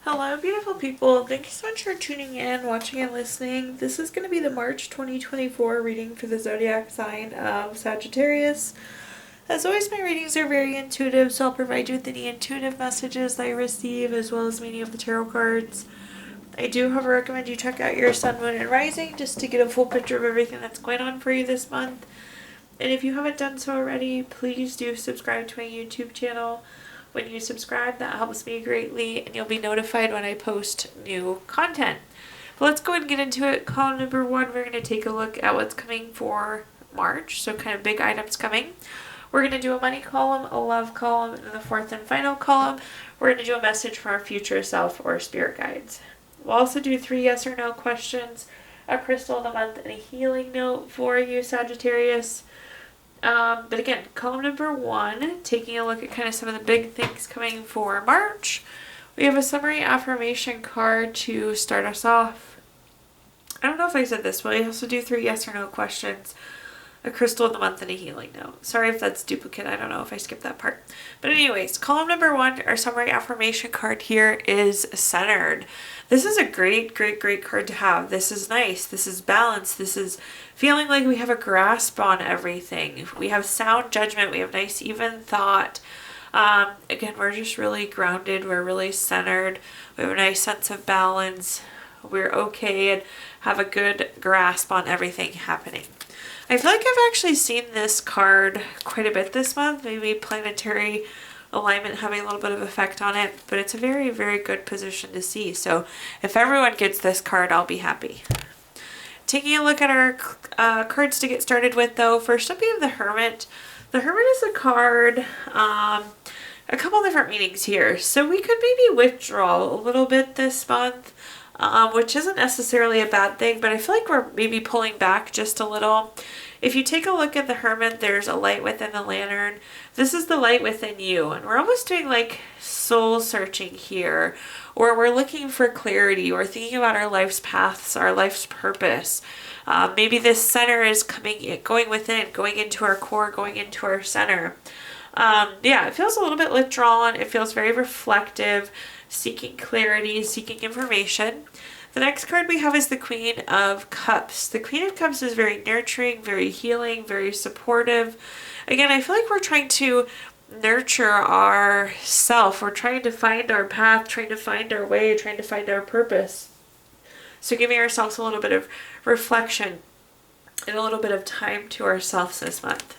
Hello, beautiful people. Thank you so much for tuning in, watching, and listening. This is going to be the March 2024 reading for the zodiac sign of Sagittarius. As always, my readings are very intuitive, so I'll provide you with any intuitive messages I receive, as well as meaning of the tarot cards. I do, however, recommend you check out your sun, moon, and rising just to get a full picture of everything that's going on for you this month. And if you haven't done so already, please do subscribe to my YouTube channel. When you subscribe, that helps me greatly, and you'll be notified when I post new content. But let's go ahead and get into it. Column number 1, we're going to take a look at what's coming for March, so kind of big items coming. We're going to do a money column, a love column, and the fourth and final column, we're going to do a message from our future self or spirit guides. We'll also do 3 yes or no questions, a crystal of the month, and a healing note for you, Sagittarius. But again, column number 1, taking a look at kind of some of the big things coming for March. We have a summary affirmation card to start us off. I don't know if I said this, but we also do 3 yes or no questions, a crystal of the month, and a healing note. Sorry if that's duplicate. I don't know if I skipped that part. But anyways, column number 1, our summary affirmation card here is centered. This is a great card to have. This is nice. This is balanced. This is feeling like we have a grasp on everything. We have sound judgment. We have nice, even thought. Again, we're just really grounded. We're really centered. We have a nice sense of balance. We're okay and have a good grasp on everything happening. I feel like I've actually seen this card quite a bit this month. Maybe planetary alignment having a little bit of effect on it, but it's a very good position to see. So if everyone gets this card, I'll be happy. Taking a look at our cards to get started with, though, first up we have the Hermit. The Hermit is a card, a couple different meanings here. So we could maybe withdraw a little bit this month, which isn't necessarily a bad thing, but I feel like we're maybe pulling back just a little. If you take a look at the Hermit, there's a light within the lantern. This is the light within you, and we're almost doing like soul searching here, or we're looking for clarity, or thinking about our life's paths, our life's purpose. Maybe this center is going within, going into our core, going into our center. Yeah, it feels a little bit withdrawn. It feels very reflective, seeking clarity, seeking information. The next card we have is the Queen of Cups. The Queen of Cups is very nurturing, very healing, very supportive. Again, I feel like we're trying to nurture our self. We're trying to find our path, trying to find our way, trying to find our purpose. So giving ourselves a little bit of reflection and a little bit of time to ourselves this month.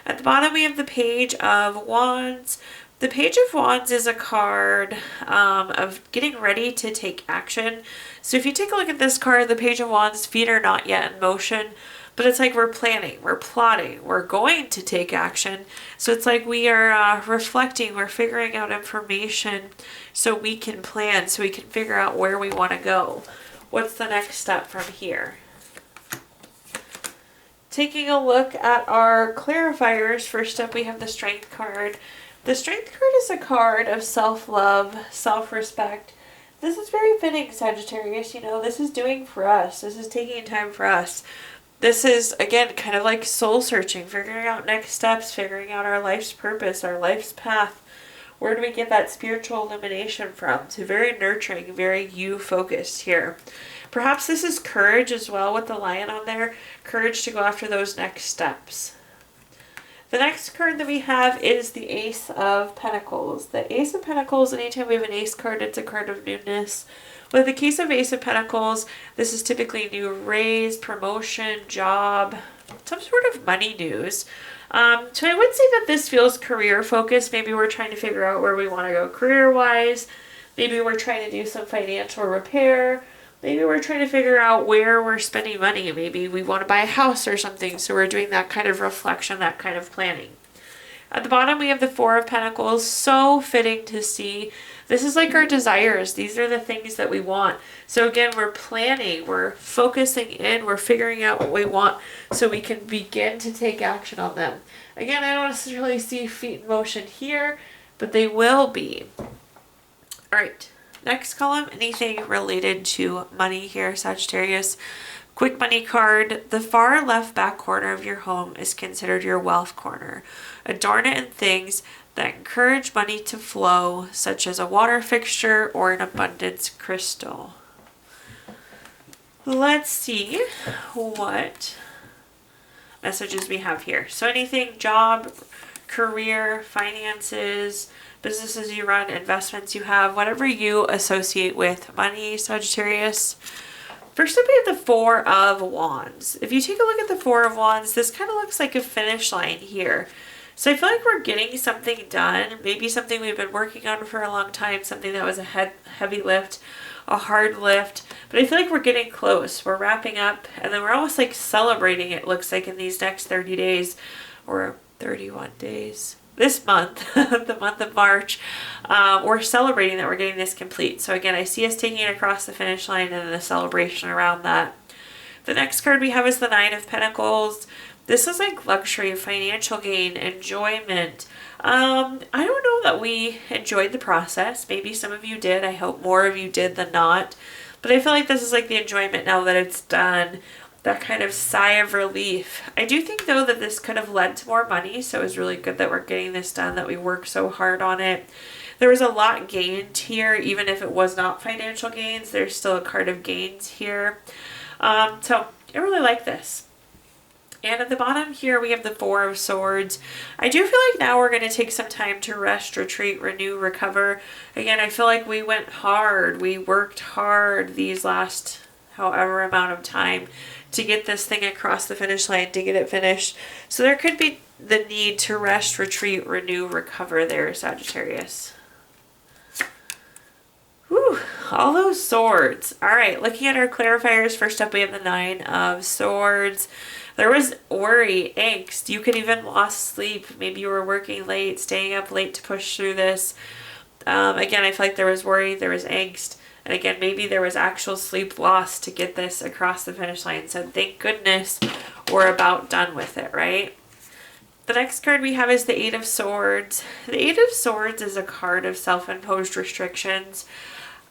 At the bottom we have the Page of Wands. The Page of Wands is a card of getting ready to take action. So if you take a look at this card, the Page of Wands, feet are not yet in motion, but it's like we're planning, we're plotting, we're going to take action. So it's like we are reflecting, we're figuring out information so we can plan, so we can figure out where we want to go. What's the next step from here? Taking a look at our clarifiers, first up we have the Strength card. The Strength card is a card of self-love, self-respect. This is very fitting, Sagittarius. You know, this is doing for us. This is taking time for us. This is, again, kind of like soul searching, figuring out next steps, figuring out our life's purpose, our life's path. Where do we get that spiritual illumination from? So very nurturing, very you-focused here. Perhaps this is courage as well with the lion on there. Courage to go after those next steps. The next card that we have is the Ace of Pentacles. The Ace of Pentacles, anytime we have an ace card, it's a card of newness. With the case of Ace of Pentacles, this is typically new raise, promotion, job, some sort of money news. So I would say that this feels career focused. Maybe we're trying to figure out where we want to go career-wise. Maybe we're trying to do some financial repair. Maybe we're trying to figure out where we're spending money. Maybe we want to buy a house or something, so we're doing that kind of reflection, that kind of planning. At the bottom, we have the Four of Pentacles. So fitting to see. This is like our desires. These are the things that we want. So again, we're planning, we're focusing in, we're figuring out what we want so we can begin to take action on them. Again, I don't necessarily see feet in motion here, but they will be. All right. Next column, anything related to money here, Sagittarius. Quick money card. The far left back corner of your home is considered your wealth corner. Adorn it in things that encourage money to flow, such as a water fixture or an abundance crystal. Let's see what messages we have here. So anything job, career, finances, businesses you run, investments you have, whatever you associate with money, Sagittarius. First up, we have the Four of Wands. If you take a look at the Four of Wands, this kind of looks like a finish line here. So I feel like we're getting something done, maybe something we've been working on for a long time, something that was a heavy lift, a hard lift, but I feel like we're getting close. We're wrapping up, and then we're almost like celebrating, it looks like, in these next 30 days, or 31 days. This month, the month of March, we're celebrating that we're getting this complete. So again, I see us taking it across the finish line and then a celebration around that. The next card we have is the Nine of Pentacles. This is like luxury, financial gain, enjoyment. I don't know that we enjoyed the process. Maybe some of you did. I hope more of you did than not. But I feel like this is like the enjoyment now that it's done. That kind of sigh of relief. I do think though that this could have led to more money, so it was really good that we're getting this done, that we worked so hard on it. There was a lot gained here, even if it was not financial gains, there's still a card of gains here. So I really like this. And at the bottom here we have the Four of Swords. I do feel like now we're going to take some time to rest, retreat, renew, recover. Again, I feel like we went hard, we worked hard these last however amount of time to get this thing across the finish line, to get it finished. So there could be the need to rest, retreat, renew, recover there, Sagittarius. Whew, all those swords. All right, looking at our clarifiers, first up we have the Nine of Swords. There was worry, angst. You could even lost sleep. Maybe you were working late, staying up late to push through this. Again, I feel like there was worry, there was angst. And again, maybe there was actual sleep lost to get this across the finish line. So thank goodness we're about done with it, right? The next card we have is the Eight of Swords. The Eight of Swords is a card of self-imposed restrictions.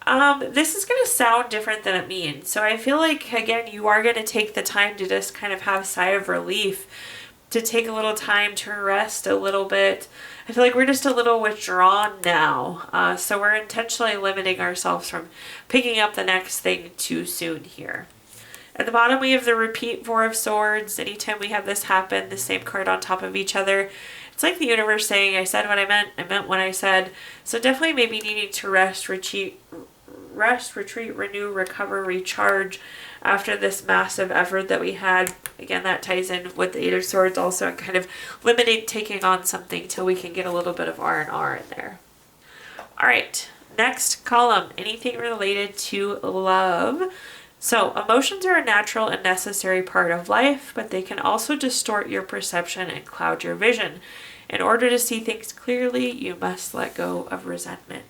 This is going to sound different than it means. So I feel like, again, you are going to take the time to just kind of have a sigh of relief, to take a little time to rest a little bit. I feel like we're just a little withdrawn now. So we're intentionally limiting ourselves from picking up the next thing too soon here. At the bottom, we have the repeat Four of Swords. Anytime we have this happen, the same card on top of each other, it's like the universe saying, I said what I meant what I said. So definitely maybe needing to rest, retreat, renew, recover, recharge after this massive effort that we had. Again, that ties in with the Eight of Swords also, and kind of limiting taking on something till we can get a little bit of R&R in there. All right, next column, anything related to love. So emotions are a natural and necessary part of life, but they can also distort your perception and cloud your vision. In order to see things clearly, you must let go of resentment.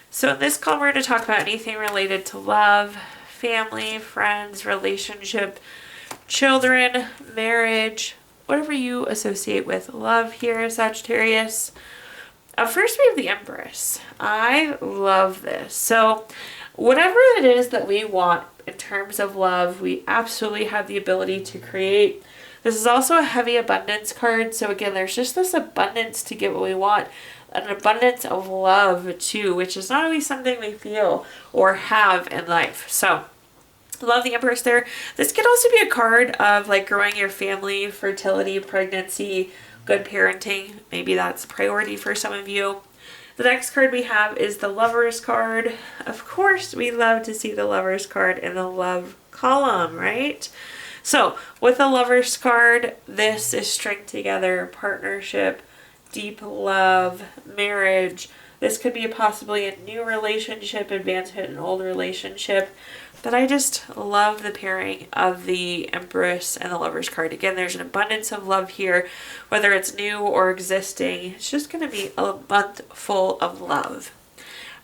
So in this column, we're going to talk about anything related to love, family, friends, relationship, children, marriage, whatever you associate with love here, Sagittarius. First, we have the Empress. I love this. So whatever it is that we want in terms of love, we absolutely have the ability to create. This is also a heavy abundance card. So again, there's just this abundance to get what we want. An abundance of love too, which is not always something we feel or have in life. So love the Empress there. This could also be a card of like growing your family, fertility, pregnancy, good parenting. Maybe that's a priority for some of you. The next card we have is the Lovers card. Of course, we love to see the Lovers card in the love column, right? So with the Lovers card, this is string together, partnership, deep love, marriage. This could be possibly a new relationship, advancement in an old relationship. But I just love the pairing of the Empress and the Lovers card. Again, there's an abundance of love here, whether it's new or existing. It's just going to be a month full of love.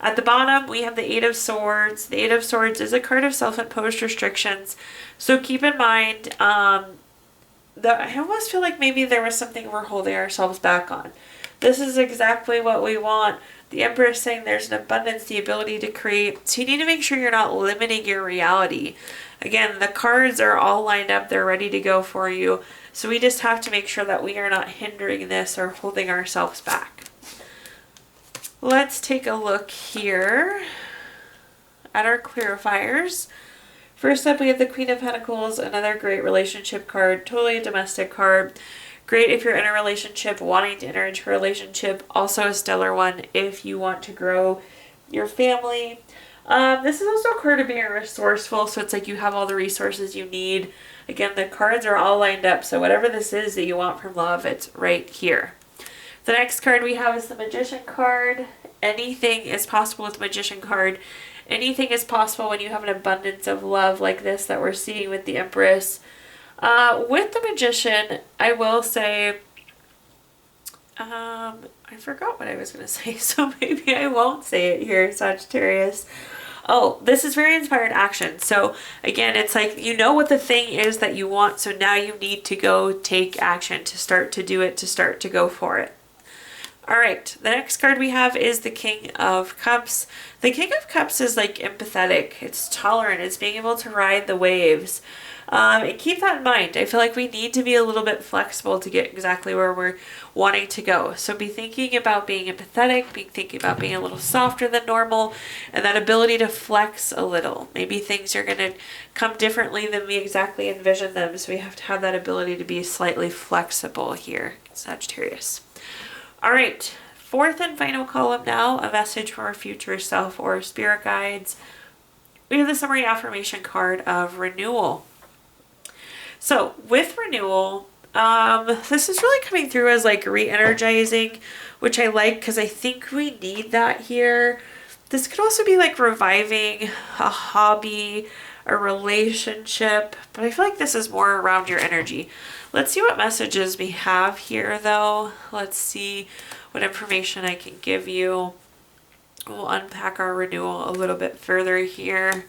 At the bottom, we have the Eight of Swords. The Eight of Swords is a card of self-imposed restrictions. So keep in mind, I almost feel like maybe there was something we're holding ourselves back on. This is exactly what we want. The Empress saying there's an abundance, the ability to create. So you need to make sure you're not limiting your reality. Again, the cards are all lined up. They're ready to go for you. So we just have to make sure that we are not hindering this or holding ourselves back. Let's take a look here at our clarifiers. First up, we have the Queen of Pentacles, another great relationship card, totally a domestic card. Great if you're in a relationship, wanting to enter into a relationship. Also a stellar one if you want to grow your family. This is also a card of being resourceful, so it's like you have all the resources you need. Again, the cards are all lined up, so whatever this is that you want from love, it's right here. The next card we have is the Magician card. Anything is possible with the Magician card. Anything is possible when you have an abundance of love like this that we're seeing with the Empress. With the Magician, I will say, I forgot what I was going to say, so maybe I won't say it here, Sagittarius. Oh, this is very inspired action. So again, it's like, you know what the thing is that you want, so now you need to go take action to start to do it, to start to go for it. All right, the next card we have is the King of Cups. The King of Cups is like empathetic. It's tolerant. It's being able to ride the waves. And keep that in mind. I feel like we need to be a little bit flexible to get exactly where we're wanting to go. So be thinking about being empathetic, be thinking about being a little softer than normal, and that ability to flex a little. Maybe things are going to come differently than we exactly envision them. So we have to have that ability to be slightly flexible here, Sagittarius. All right, fourth and final column now, a message from our future self or spirit guides. We have the summary affirmation card of renewal. So with renewal, this is really coming through as like re-energizing, which I like because I think we need that here. This could also be like reviving a hobby, a relationship, but I feel like this is more around your energy. Let's see what messages we have here though. Let's see what information I can give you. We'll unpack our renewal a little bit further here.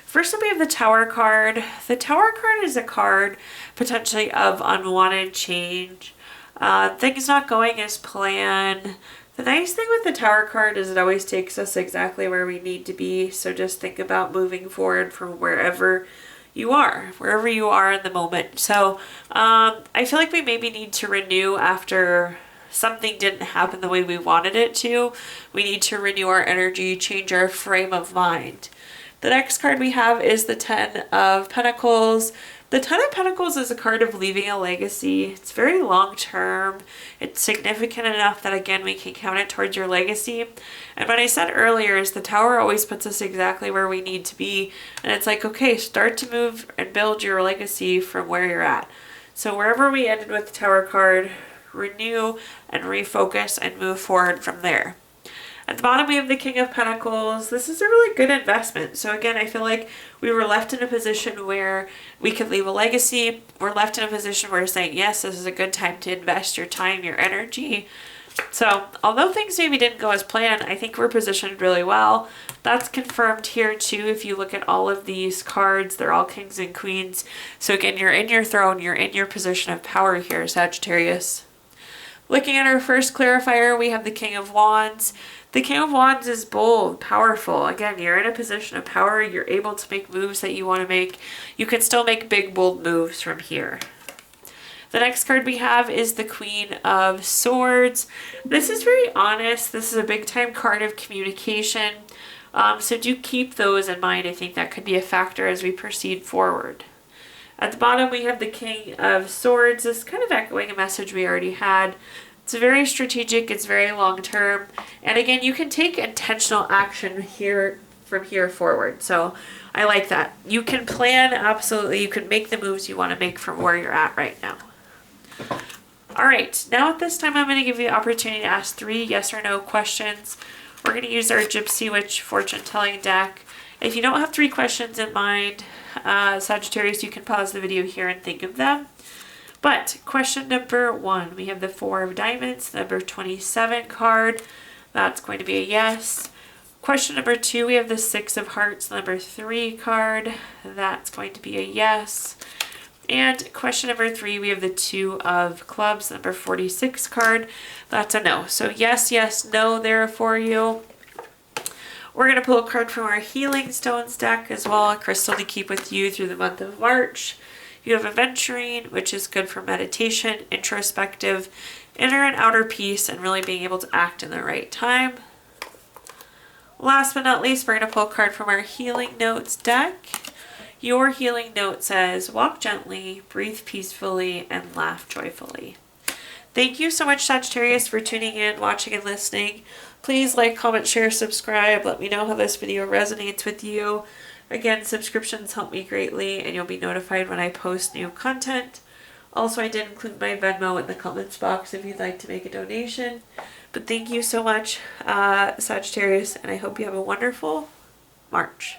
First up, we have the Tower card. The Tower card is a card potentially of unwanted change. Things not going as planned. The nice thing with the Tower card is it always takes us exactly where we need to be. So just think about moving forward from wherever you are in the moment. So I feel like we maybe need to renew after something didn't happen the way we wanted it to. We need to renew our energy, change our frame of mind. The next card we have is the Ten of Pentacles. The Ten of Pentacles is a card of leaving a legacy. It's very long term. It's significant enough that, again, we can count it towards your legacy. And what I said earlier is the Tower always puts us exactly where we need to be. And it's like, okay, start to move and build your legacy from where you're at. So wherever we ended with the Tower card, renew and refocus and move forward from there. At the bottom, we have the King of Pentacles. This is a really good investment. So again, I feel like we were left in a position where we could leave a legacy. We're left in a position where we're saying, yes, this is a good time to invest your time, your energy. So although things maybe didn't go as planned, I think we're positioned really well. That's confirmed here too. If you look at all of these cards, they're all kings and queens. So again, you're in your throne, you're in your position of power here, Sagittarius. Looking at our first clarifier, we have the King of Wands. The King of Wands is bold, powerful. Again, you're in a position of power. You're able to make moves that you want to make. You can still make big, bold moves from here. The next card we have is the Queen of Swords. This is very honest. This is a big time card of communication. So do keep those in mind. I think that could be a factor as we proceed forward. At the bottom, we have the King of Swords. This is kind of echoing a message we already had. It's very strategic. It's very long term. And again, you can take intentional action here from here forward. So I like that. You can plan, absolutely. You can make the moves you want to make from where you're at right now. All right. Now at this time, I'm going to give you the opportunity to ask 3 yes or no questions. We're going to use our Gypsy Witch fortune telling deck. If you don't have 3 questions in mind, Sagittarius, you can pause the video here and think of them. But question number 1, we have the 4 of Diamonds, number 27 card. That's going to be a yes. Question number 2, we have the 6 of Hearts, number 3 card. That's going to be a yes. And question number 3, we have the 2 of Clubs, number 46 card. That's a no. So yes, yes, no there for you. We're going to pull a card from our Healing Stones deck as well, a crystal to keep with you through the month of March. You have Aventurine, which is good for meditation, introspective, inner and outer peace, and really being able to act in the right time. Last but not least, we're going to pull a card from our Healing Notes deck. Your healing note says, walk gently, breathe peacefully, and laugh joyfully. Thank you so much, Sagittarius, for tuning in, watching, and listening. Please like, comment, share, subscribe. Let me know how this video resonates with you. Again, subscriptions help me greatly, and you'll be notified when I post new content. Also, I did include my Venmo in the comments box if you'd like to make a donation. But thank you so much, Sagittarius, and I hope you have a wonderful March.